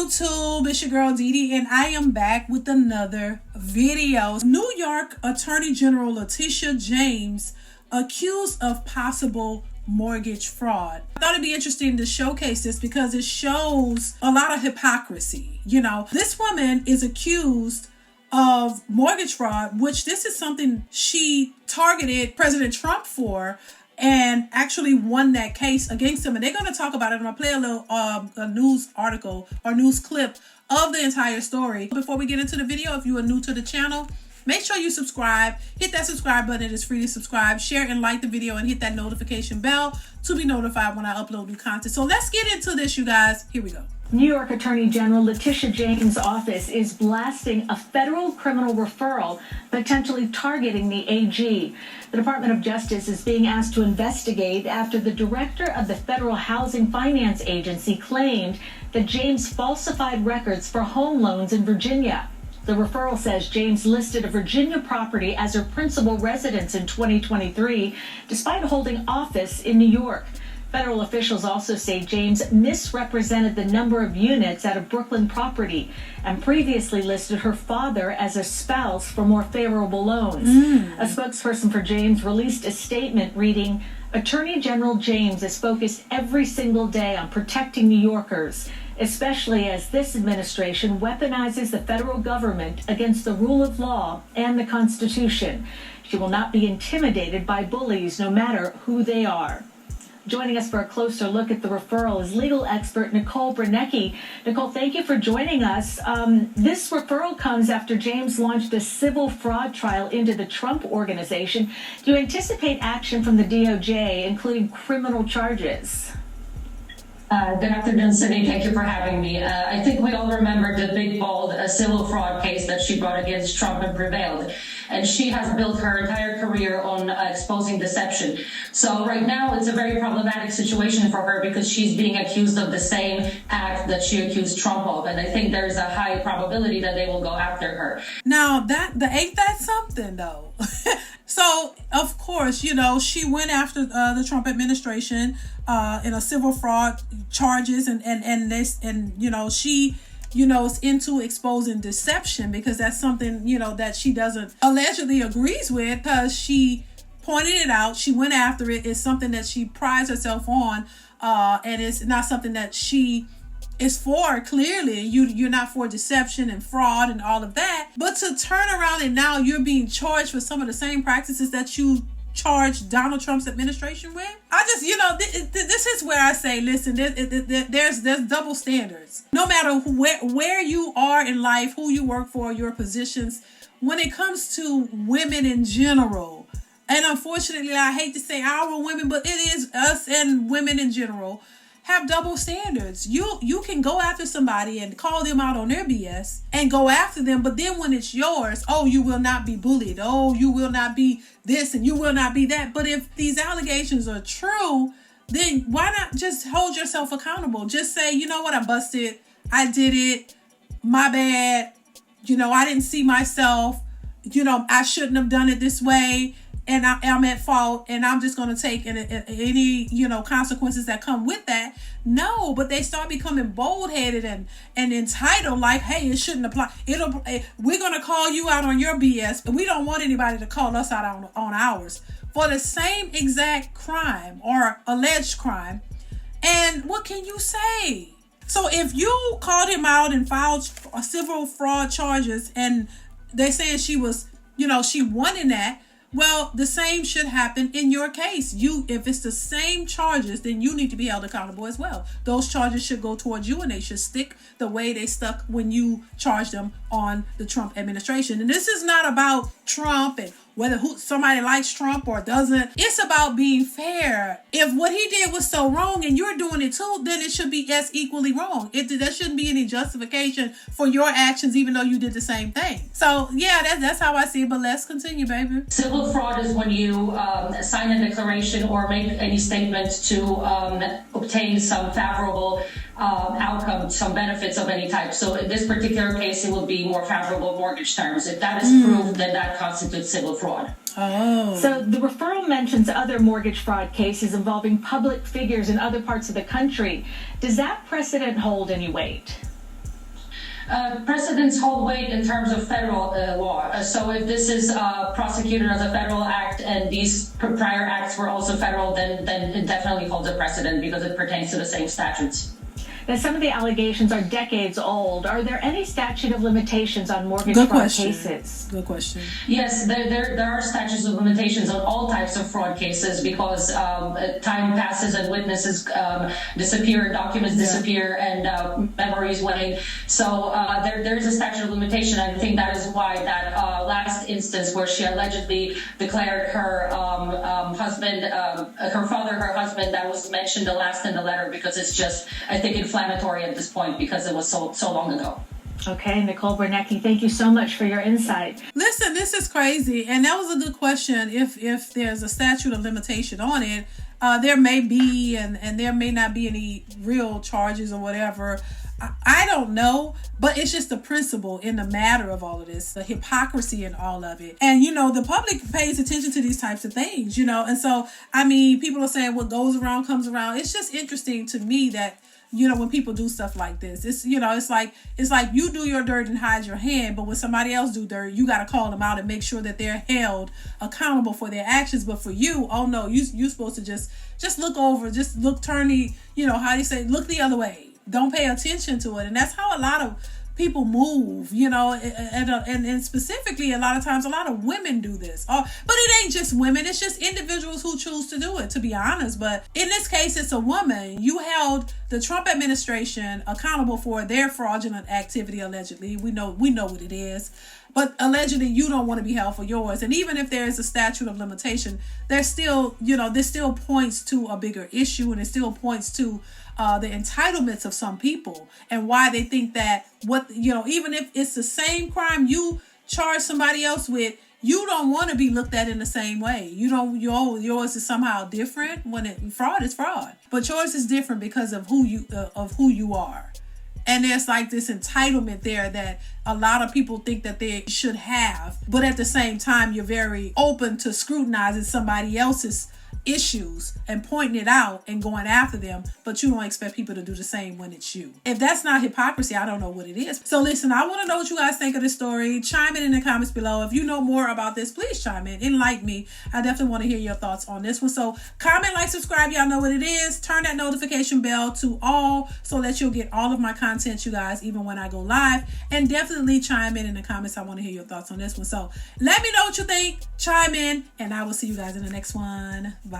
YouTube? It's your girl DeeDee, and I am back with another video. New York Attorney General Letitia James accused of possible mortgage fraud. I thought it'd be interesting to showcase this because it shows a lot of hypocrisy. You know, this woman is accused of mortgage fraud, which this is something she targeted President Trump for, and actually won that case against him. And they're going to talk about it. I'm going to play a little a news article or news clip of the entire story. Before we get into the video, if you are new to the channel, make sure you subscribe. Hit that subscribe button. It is free to subscribe. Share and like the video and hit that notification bell to be notified when I upload new content. So let's get into this, you guys. Here we go. New York Attorney General Letitia James' office is blasting a federal criminal referral potentially targeting the AG. The Department of Justice is being asked to investigate after the director of the Federal Housing Finance Agency claimed that James falsified records for home loans in Virginia. The referral says James listed a Virginia property as her principal residence in 2023, despite holding office in New York. Federal officials also say James misrepresented the number of units at a Brooklyn property and previously listed her father as a spouse for more favorable loans. A spokesperson for James released a statement reading, "Attorney General James is focused every single day on protecting New Yorkers, especially as this administration weaponizes the federal government against the rule of law and the Constitution. She will not be intimidated by bullies, no matter who they are." Joining us for a closer look at the referral is legal expert Nicole Brunecki. Nicole, thank you for joining us. This referral comes after James launched a civil fraud trial into the Trump Organization. Do you anticipate action from the DOJ, including criminal charges? Good afternoon, Cindy. Thank you for having me. I think we all remember the big, bold civil fraud case that she brought against Trump and prevailed. And she has built her entire career on exposing deception. So right now, it's a very problematic situation for her because she's being accused of the same act that she accused Trump of. And I think there's a high probability that they will go after her. Now, ain't that something, though? So, of course, you know, she went after the Trump administration in a civil fraud charges, and you know, she, you know, is into exposing deception because that's something, you know, that she doesn't allegedly agrees with, because she pointed it out. She went after it. It's something that she prides herself on, and it's not something that she is for. Clearly, you're not for deception and fraud and all of that. But to turn around and now you're being charged for some of the same practices that you charged Donald Trump's administration with. I just, you know, this is where I say, listen, there's double standards. No matter where you are in life, who you work for, your positions, when it comes to women in general, and unfortunately, I hate to say our women, but it is us and women in general, have double standards. You can go after somebody and call them out on their BS and go after them, but then when it's yours, oh, you will not be bullied. Oh, you will not be this and you will not be that. But if these allegations are true, then why not just hold yourself accountable? Just say, you know what, I busted. I did it. My bad. You know, I didn't see myself. You know, I shouldn't have done it this way. And I'm at fault, and I'm just going to take any, you know, consequences that come with that. No, but they start becoming bold-headed and entitled, like, hey, it shouldn't apply. We're going to call you out on your BS, but we don't want anybody to call us out on ours for the same exact crime or alleged crime. And what can you say? So if you called him out and filed civil fraud charges, and they saying she was, you know, she won in that, well, the same should happen in your case. If it's the same charges, then you need to be held accountable as well. Those charges should go towards you, and they should stick the way they stuck when you charged them on the Trump administration. And this is not about Trump and whether somebody likes Trump or doesn't. It's about being fair. If what he did was so wrong and you're doing it too, then it should be as equally wrong. There shouldn't be any justification for your actions, even though you did the same thing. So yeah, that's how I see it. But let's continue, baby. Civil fraud is when you sign a declaration or make any statement to obtain some favorable outcome, some benefits of any type. So in this particular case, it will be more favorable mortgage terms. If that is proved, then that constitutes civil fraud. Oh. So the referral mentions other mortgage fraud cases involving public figures in other parts of the country. Does that precedent hold any weight? Precedents hold weight in terms of federal law. So if this is prosecuted as a federal act and these prior acts were also federal, then it definitely holds a precedent because it pertains to the same statutes. Now, some of the allegations are decades old. Are there any statute of limitations on mortgage Good fraud question. cases? Good question. Yes, there are statutes of limitations on all types of fraud cases because time passes and witnesses disappear, documents disappear, and memories wane. So there is a statute of limitation. I think that is why that last instance where she allegedly declared her husband, her father, her husband, that was mentioned the last in the letter because it's just, I think, inflammatory at this point because it was so long ago. Okay, Nicole Bernecki, thank you so much for your insight. Listen, this is crazy, and that was a good question. If there's a statute of limitation on it, there may be, and there may not be any real charges or whatever. I don't know, but it's just the principle in the matter of all of this, the hypocrisy in all of it. And, the public pays attention to these types of things, and so, people are saying what goes around comes around. It's just interesting to me that, when people do stuff like this, it's, it's like you do your dirt and hide your hand, but when somebody else do dirt, you got to call them out and make sure that they're held accountable for their actions. But for you, oh no, you're supposed to just look over, turn the, how do you say, look the other way. Don't pay attention to it. And that's how a lot of people move, and specifically a lot of times a lot of women do this. But it ain't just women, it's just individuals who choose to do it, to be honest. But in this case, it's a woman. You held the Trump administration accountable for their fraudulent activity, allegedly. We know what it is. But allegedly, you don't want to be held for yours. And even if there is a statute of limitation, there's still, this still points to a bigger issue, and it still points to the entitlements of some people and why they think that even if it's the same crime you charge somebody else with, you don't want to be looked at in the same way. Yours is somehow different when fraud is fraud, but yours is different because of who you are. And there's like this entitlement there that a lot of people think that they should have. But at the same time, you're very open to scrutinizing somebody else's issues and pointing it out and going after them, but you don't expect people to do the same when it's you. If that's not hypocrisy, I don't know what it is. So listen, I want to know what you guys think of this story. Chime in the comments below. If you know more about this, please chime in. Enlighten me. I definitely want to hear your thoughts on this one. So comment, like, subscribe. Y'all know what it is. Turn that notification bell to all so that you'll get all of my content, you guys, even when I go live. And definitely chime in the comments. I want to hear your thoughts on this one. So let me know what you think. Chime in, and I will see you guys in the next one. Bye.